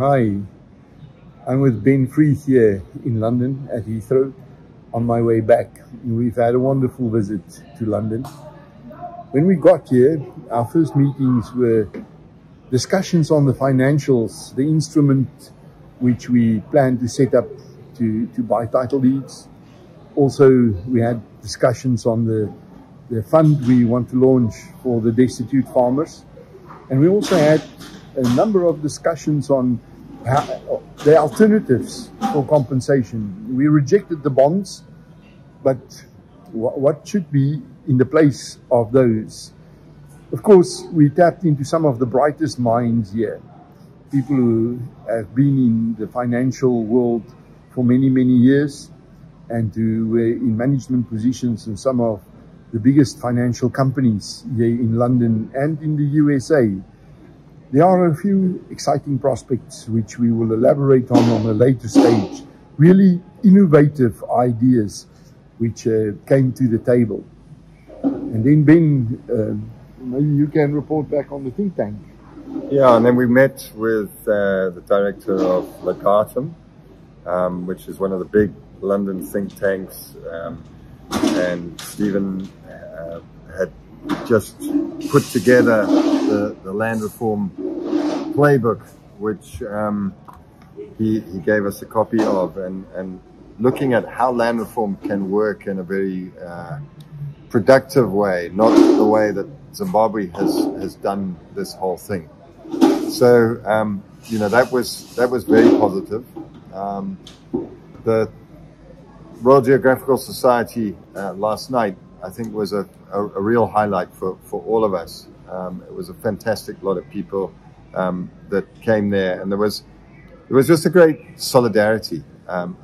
Hi, I'm with Ben Freeth here in London at Heathrow on my way back. We've had a wonderful visit to London. When we got here, our first meetings were discussions on the financials, the instrument which we plan to set up to buy title deeds. Also, we had discussions on the fund we want to launch for the destitute farmers. And we also had a number of discussions on the alternatives for compensation. We rejected the bonds, but what should be in the place of those? Of course, we tapped into some of the brightest minds here, people who have been in the financial world for many, many years and who were in management positions in some of the biggest financial companies here in London and in the USA. There are a few exciting prospects which we will elaborate on a later stage. Really innovative ideas which came to the table. And then Ben, maybe you can report back on the think tank. Yeah, and then we met with the director of Legatum, which is one of the big London think tanks, and Stephen had just put together the land reform playbook, which he gave us a copy of, and looking at how land reform can work in a very productive way, not the way that Zimbabwe has done this whole thing. So you know, that was very positive. The Royal Geographical Society last night, I think, was a real highlight for all of us. It was a fantastic lot of people that came there, and there was just a great solidarity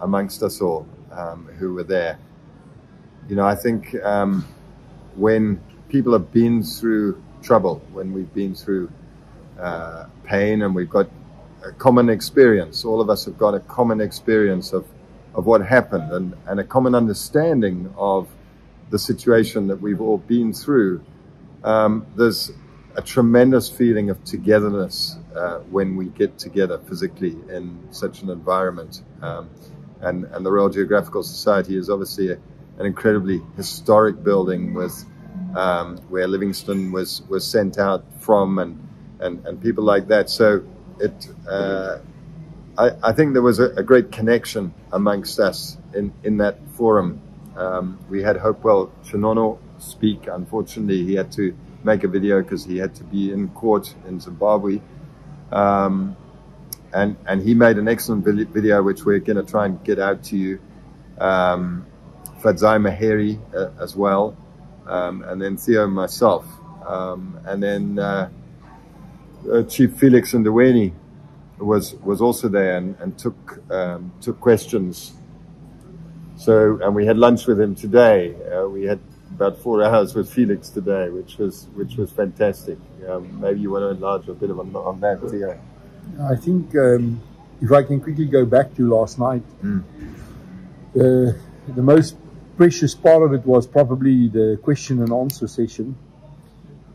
amongst us all who were there. You know, I think when people have been through trouble, when we've been through pain, and we've got a common experience, all of us have got a common experience of what happened, and a common understanding of the situation that we've all been through. There's a tremendous feeling of togetherness when we get together physically in such an environment. And the Royal Geographical Society is obviously an incredibly historic building with where Livingstone was sent out from, and people like that. So I think there was a great connection amongst us in that forum. We had Hopewell Chinono speak. Unfortunately, he had to make a video because he had to be in court in Zimbabwe. And he made an excellent video, which we're going to try and get out to you. Fadzai Maheri as well, and then Theo and myself, and then Chief Felix Ndweni was also there and took questions. So, and we had lunch with him today. We had about 4 hours with Felix today, which was fantastic. Maybe you want to enlarge a bit on that, Theo. I think if I can quickly go back to last night, the most precious part of it was probably the question and answer session.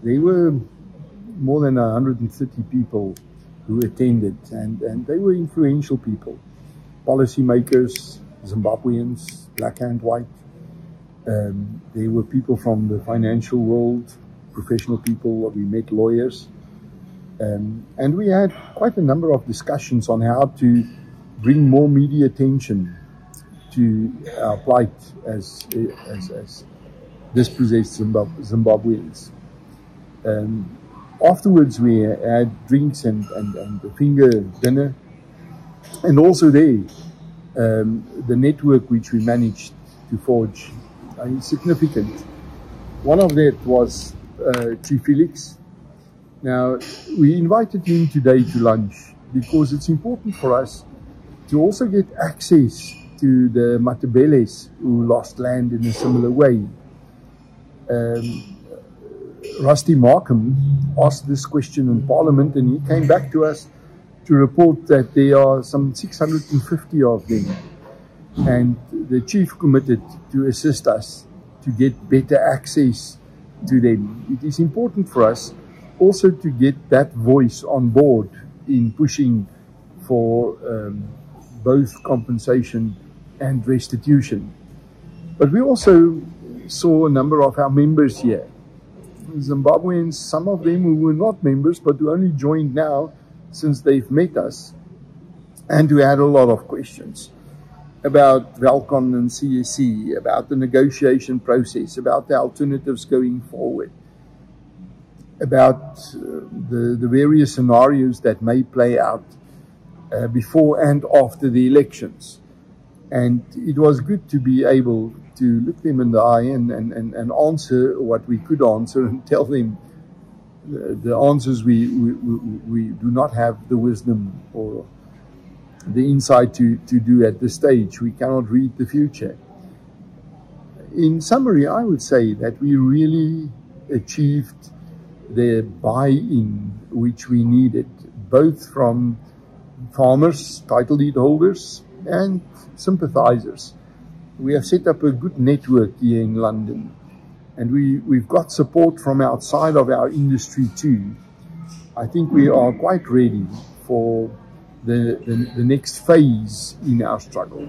There were more than 130 people who attended, and they were influential people, policymakers, Zimbabweans, black and white. There were people from the financial world, professional people. We met lawyers, and we had quite a number of discussions on how to bring more media attention to our plight as dispossessed Zimbabweans. Afterwards, we had drinks and a finger dinner, and also there, the network which we managed to forge is significant. One of that was Chief Felix. Now, we invited him today to lunch because it's important for us to also get access to the Matabeles who lost land in a similar way. Rusty Markham asked this question in Parliament, and he came back to us to report that there are some 650 of them, and the Chief committed to assist us to get better access to them. It is important for us also to get that voice on board in pushing for both compensation and restitution. But we also saw a number of our members here, Zimbabweans, some of them who were not members but who only joined now since they've met us, and who had a lot of questions about Welcon and CSC, about the negotiation process, about the alternatives going forward, about the various scenarios that may play out before and after the elections. And it was good to be able to look them in the eye and answer what we could answer, and tell them the answers we do not have the wisdom or the insight to do at this stage. We cannot read the future. In summary, I would say that we really achieved the buy-in which we needed, both from farmers, title deed holders, and sympathizers. We have set up a good network here in London, and we've got support from outside of our industry too. I think we are quite ready for the next phase in our struggle.